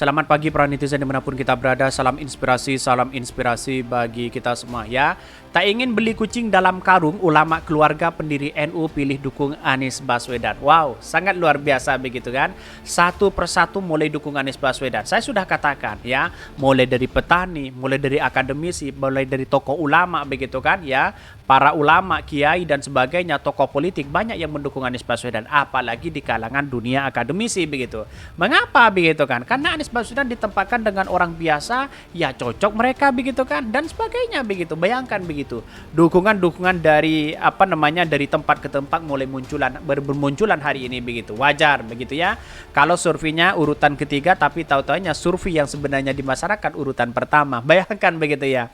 Selamat pagi para netizen dimanapun kita berada. Salam inspirasi bagi kita semua ya. Tak ingin beli kucing dalam karung, ulama keluarga pendiri NU pilih dukung Anies Baswedan. Wow, sangat luar biasa begitu kan. Satu persatu mulai dukung Anies Baswedan. Saya sudah katakan ya, mulai dari petani, mulai dari akademisi, mulai dari tokoh ulama begitu kan ya. Para ulama, kiai dan sebagainya, tokoh politik banyak yang mendukung Anies Baswedan, apalagi di kalangan dunia akademisi begitu. Mengapa begitu kan? Karena Anies Baswedan ditempatkan dengan orang biasa, ya cocok mereka begitu kan, dan sebagainya begitu. Bayangkan begitu, dukungan-dukungan dari dari tempat ke tempat mulai bermunculan hari ini begitu. Wajar begitu ya. Kalau surveinya urutan ketiga, tapi tahu-tahunya survei yang sebenarnya di masyarakat urutan pertama. Bayangkan begitu ya.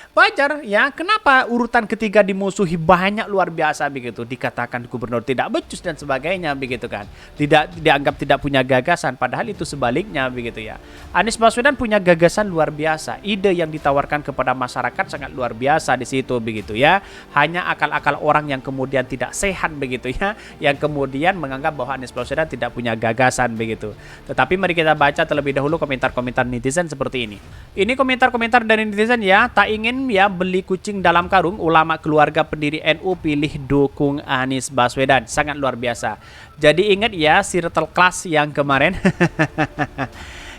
Wajar ya, kenapa urutan ketiga dimusuhi banyak luar biasa begitu, dikatakan gubernur tidak becus dan sebagainya begitu kan, tidak dianggap tidak punya gagasan, padahal itu sebaliknya begitu ya. Anies Baswedan punya gagasan luar biasa, ide yang ditawarkan kepada masyarakat sangat luar biasa di situ begitu ya. Hanya akal-akal orang yang kemudian tidak sehat begitu ya, yang kemudian menganggap bahwa Anies Baswedan tidak punya gagasan begitu. Tetapi mari kita baca terlebih dahulu komentar-komentar netizen seperti ini. Ini komentar-komentar dari netizen ya. Tak ingin ya beli kucing dalam karung, ulama keluarga pendiri NU pilih dukung Anies Baswedan. Sangat luar biasa. Jadi ingat ya circle class yang kemarin.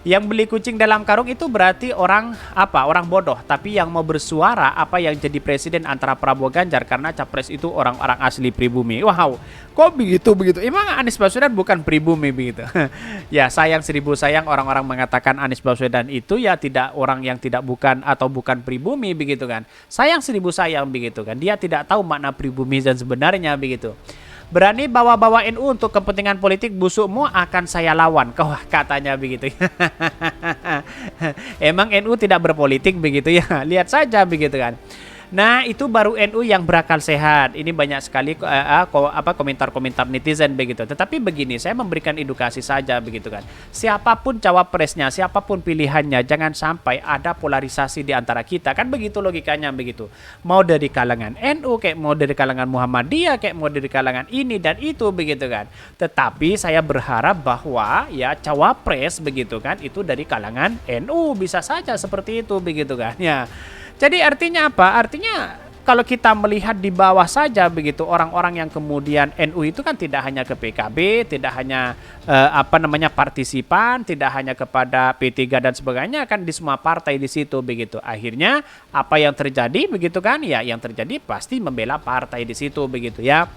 Yang beli kucing dalam karung itu berarti orang bodoh. Tapi yang mau bersuara apa yang jadi presiden antara Prabowo Ganjar, karena capres itu orang-orang asli pribumi. Wow, kok begitu? Emang Anies Baswedan bukan pribumi begitu? Ya sayang seribu sayang, orang-orang mengatakan Anies Baswedan itu ya tidak orang yang tidak bukan atau bukan pribumi begitu kan. Sayang seribu sayang begitu kan. Dia tidak tahu makna pribumi dan sebenarnya begitu. Berani bawa-bawa NU untuk kepentingan politik, busukmu akan saya lawan. Wah, katanya begitu. Emang NU tidak berpolitik begitu ya? Lihat saja begitu kan. Nah, itu baru NU yang berakal sehat. Ini banyak sekali komentar-komentar netizen begitu. Tetapi begini, saya memberikan edukasi saja begitu kan. Siapapun cawapresnya, siapapun pilihannya, jangan sampai ada polarisasi di antara kita. Kan begitu logikanya begitu. Mau dari kalangan NU, kayak mau dari kalangan Muhammadiyah, kayak mau dari kalangan ini dan itu begitu kan. Tetapi saya berharap bahwa ya cawapres begitu kan, itu dari kalangan NU, bisa saja seperti itu begitu kan. Ya. Jadi artinya apa? Artinya kalau kita melihat di bawah saja begitu, orang-orang yang kemudian NU itu kan tidak hanya ke PKB, tidak hanya partisipan, tidak hanya kepada P3 dan sebagainya, kan di semua partai di situ begitu. Akhirnya apa yang terjadi begitu kan? Ya yang terjadi pasti membela partai di situ begitu ya.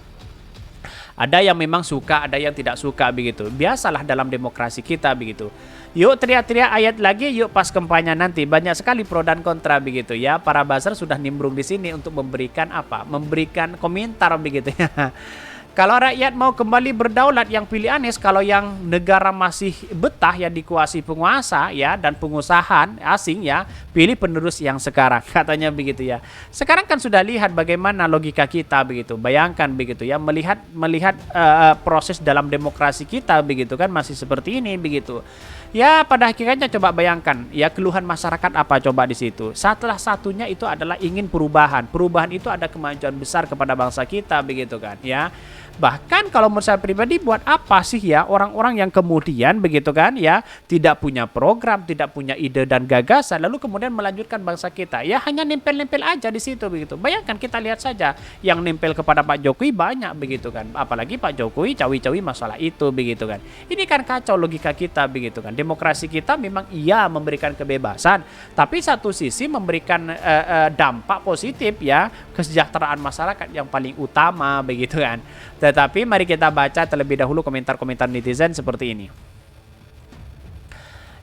Ada yang memang suka, ada yang tidak suka begitu. Biasalah dalam demokrasi kita begitu. Yuk teriak-teriak ayat lagi, yuk pas kampanye nanti. Banyak sekali pro dan kontra begitu ya. Para buzzer sudah nimbrung di sini untuk memberikan memberikan komentar begitu ya. Kalau rakyat mau kembali berdaulat, yang pilih Anies. Kalau yang negara masih betah yang dikuasai penguasa ya dan pengusahaan asing ya, pilih penerus yang sekarang, katanya begitu ya. Sekarang kan sudah lihat bagaimana logika kita begitu. Bayangkan begitu ya, melihat proses dalam demokrasi kita begitu kan masih seperti ini begitu. Ya pada akhirnya coba bayangkan ya keluhan masyarakat apa coba di situ. Salah satunya itu adalah ingin perubahan. Perubahan itu ada kemajuan besar kepada bangsa kita begitu kan ya. Bahkan kalau menurut saya pribadi, buat apa sih ya orang-orang yang kemudian begitu kan ya tidak punya program, tidak punya ide dan gagasan, lalu kemudian melanjutkan bangsa kita ya hanya nempel-nempel aja di situ begitu. Bayangkan kita lihat saja yang nempel kepada Pak Jokowi banyak begitu kan, apalagi Pak Jokowi cawi-cawi masalah itu begitu kan. Ini kan kacau logika kita begitu kan. Demokrasi kita memang iya memberikan kebebasan, tapi satu sisi memberikan dampak positif ya, kesejahteraan masyarakat yang paling utama begitu kan. Tetapi mari kita baca terlebih dahulu komentar-komentar netizen seperti ini.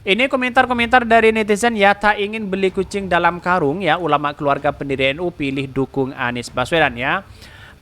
Ini komentar-komentar dari netizen ya, tak ingin beli kucing dalam karung ya, ulama keluarga pendiri NU pilih dukung Anies Baswedan ya.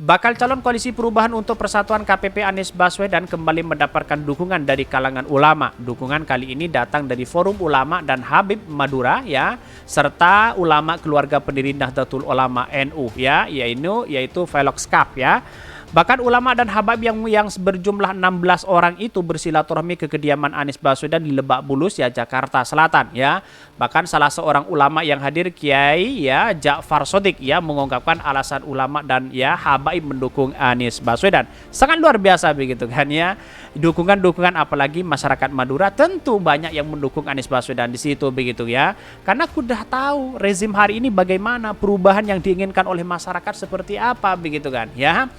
Bakal calon koalisi perubahan untuk persatuan KPP Anies Baswedan kembali mendapatkan dukungan dari kalangan ulama. Dukungan kali ini datang dari Forum Ulama dan Habib Madura ya, serta ulama keluarga pendiri Nahdlatul Ulama NU ya, yaitu Velox Kaf ya. Bahkan ulama dan habaib yang berjumlah 16 orang itu bersilaturahmi ke kediaman Anies Baswedan di Lebak Bulus ya, Jakarta Selatan ya. Bahkan salah seorang ulama yang hadir, Kiai ya Ja'far Shodiq ya, mengungkapkan alasan ulama dan ya habaib mendukung Anies Baswedan. Sangat luar biasa begitu kan ya. Dukungan-dukungan, apalagi masyarakat Madura tentu banyak yang mendukung Anies Baswedan di situ begitu ya. Karena sudah tahu rezim hari ini bagaimana, perubahan yang diinginkan oleh masyarakat seperti apa begitu kan ya.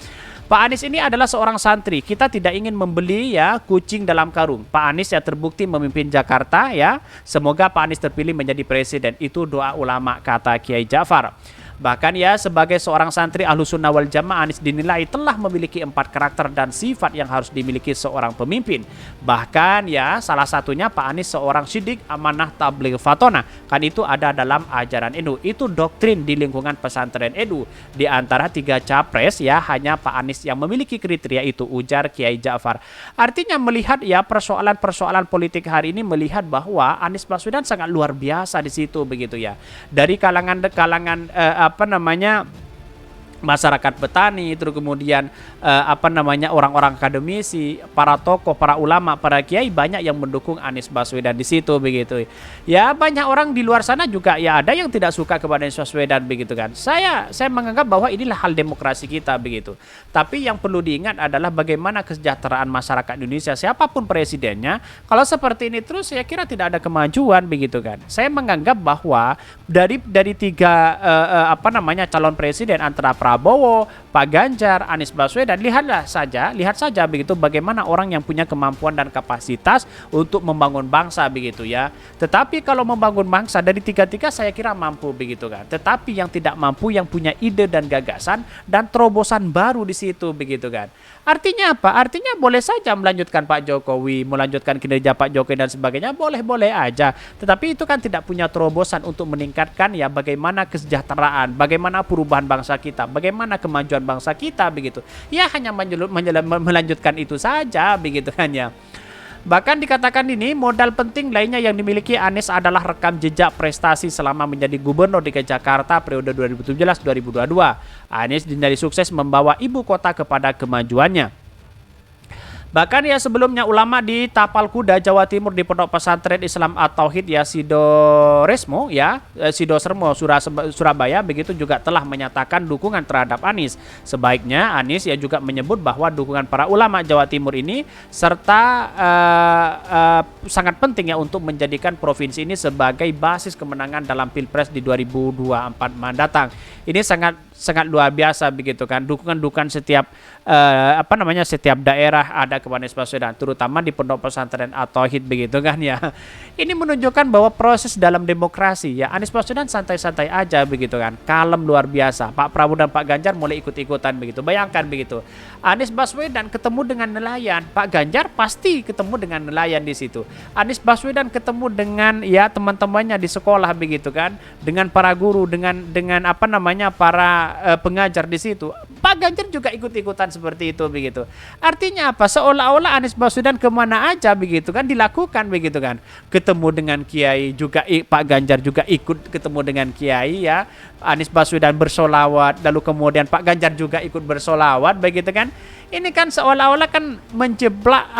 Pak Anies ini adalah seorang santri. Kita tidak ingin membeli ya kucing dalam karung. Pak Anies ya terbukti memimpin Jakarta ya. Semoga Pak Anies terpilih menjadi presiden. Itu doa ulama, kata Kiai Ja'far. Bahkan ya sebagai seorang santri Ahlussunnah wal Jamaah, Anies dinilai telah memiliki 4 karakter dan sifat yang harus dimiliki seorang pemimpin. Bahkan ya salah satunya Pak Anies seorang syidik amanah tabligh fatona. Kan itu ada dalam ajaran NU. Itu doktrin di lingkungan pesantren NU. Di antara 3 capres ya hanya Pak Anies yang memiliki kriteria itu, ujar Kiai Ja'far. Artinya melihat ya persoalan-persoalan politik hari ini, melihat bahwa Anies Baswedan sangat luar biasa di situ begitu ya. Dari kalangan masyarakat petani, terus kemudian orang-orang akademisi, para tokoh, para ulama, para kiai, banyak yang mendukung Anies Baswedan di situ begitu. Ya banyak orang di luar sana juga ya ada yang tidak suka kepada Anies Baswedan begitu kan. Saya menganggap bahwa inilah hal demokrasi kita begitu. Tapi yang perlu diingat adalah bagaimana kesejahteraan masyarakat Indonesia, siapapun presidennya. Kalau seperti ini terus saya kira tidak ada kemajuan begitu kan. Saya menganggap bahwa dari 3 calon presiden antara Prabowo, Pak Ganjar, Anies Baswedan, lihat saja begitu bagaimana orang yang punya kemampuan dan kapasitas untuk membangun bangsa begitu ya. Tetapi kalau membangun bangsa dari 3 saya kira mampu begitu kan. Tetapi yang tidak mampu yang punya ide dan gagasan dan terobosan baru di situ begitu kan. Artinya apa? Artinya boleh saja melanjutkan Pak Jokowi, melanjutkan kinerja Pak Jokowi dan sebagainya, boleh-boleh aja. Tetapi itu kan tidak punya terobosan untuk meningkatkan ya bagaimana kesejahteraan, bagaimana perubahan bangsa kita, bagaimana kemajuan bangsa kita begitu. Ya hanya melanjutkan itu saja begitu kan ya. Bahkan dikatakan ini modal penting lainnya yang dimiliki Anies adalah rekam jejak prestasi selama menjadi gubernur DKI Jakarta periode 2017-2022. Anies dinilai sukses membawa ibu kota kepada kemajuannya. Bahkan ya sebelumnya ulama di Tapal Kuda, Jawa Timur di Pondok Pesantren Islam At-Tauhid ya Sidoresmo ya, Sidosermo Surabaya begitu juga telah menyatakan dukungan terhadap Anies. Sebaiknya Anies ya juga menyebut bahwa dukungan para ulama Jawa Timur ini serta sangat penting ya untuk menjadikan provinsi ini sebagai basis kemenangan dalam Pilpres di 2024 mendatang. Ini sangat luar biasa begitu kan. Dukungan setiap setiap daerah ada kepada Anies Baswedan, terutama di Pondok Pesantren At-Tauhid begitu kan ya. Ini menunjukkan bahwa proses dalam demokrasi ya Anies Baswedan santai-santai aja begitu kan. Kalem luar biasa. Pak Prabowo dan Pak Ganjar mulai ikut-ikutan begitu. Bayangkan begitu. Anies Baswedan ketemu dengan nelayan, Pak Ganjar pasti ketemu dengan nelayan di situ. Anies Baswedan ketemu dengan ya teman-temannya di sekolah begitu kan, dengan para guru, dengan para pengajar di situ. Pak Ganjar juga ikut-ikutan seperti itu begitu. Artinya apa? Seolah-olah Anies Baswedan kemana aja begitu kan dilakukan begitu kan. Ketemu dengan kiai juga, Pak Ganjar juga ikut ketemu dengan kiai ya. Anies Baswedan bersolawat, lalu kemudian Pak Ganjar juga ikut bersolawat begitu kan. Ini kan seolah-olah kan menjeblak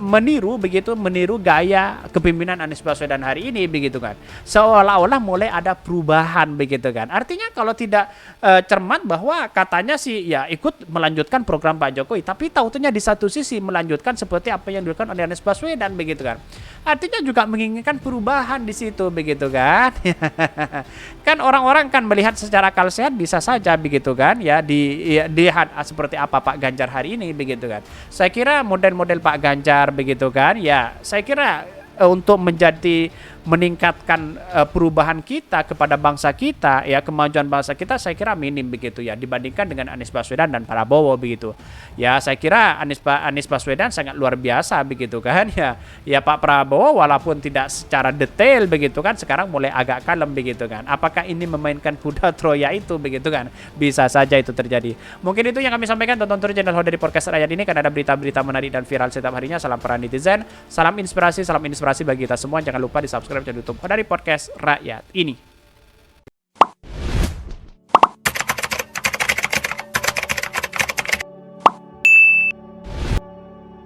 meniru gaya kepemimpinan Anies Baswedan hari ini begitu kan. Seolah-olah mulai ada perubahan begitu kan. Artinya kalau tidak cermat bahwa katanya sih ya ikut melanjutkan program Pak Jokowi, tapi taunya di satu sisi melanjutkan seperti apa yang dilakukan oleh Anies Baswedan begitu kan. Artinya juga menginginkan perubahan di situ begitu kan. Kan orang-orang kan melihat secara akal sehat bisa saja begitu kan ya dilihat seperti apa Pak Ganjar hari ini begitu kan. Saya kira model-model Pak Ganjar begitu kan ya, saya kira untuk meningkatkan perubahan kita kepada bangsa kita ya, kemajuan bangsa kita, saya kira minim begitu ya dibandingkan dengan Anies Baswedan dan Prabowo begitu ya. Saya kira Anies Baswedan sangat luar biasa begitu kan ya Pak Prabowo walaupun tidak secara detail begitu kan sekarang mulai agak kalem begitu kan. Apakah ini memainkan kuda Troya itu begitu kan, bisa saja itu terjadi. Mungkin itu yang kami sampaikan. Tonton terus channel Hodari Podcast Rakyat ini, karena ada berita-berita menarik dan viral setiap harinya. Salam para netizen, salam inspirasi bagi kita semua. Jangan lupa di subscribe channel YouTube Hodari Podcast Rakyat ini.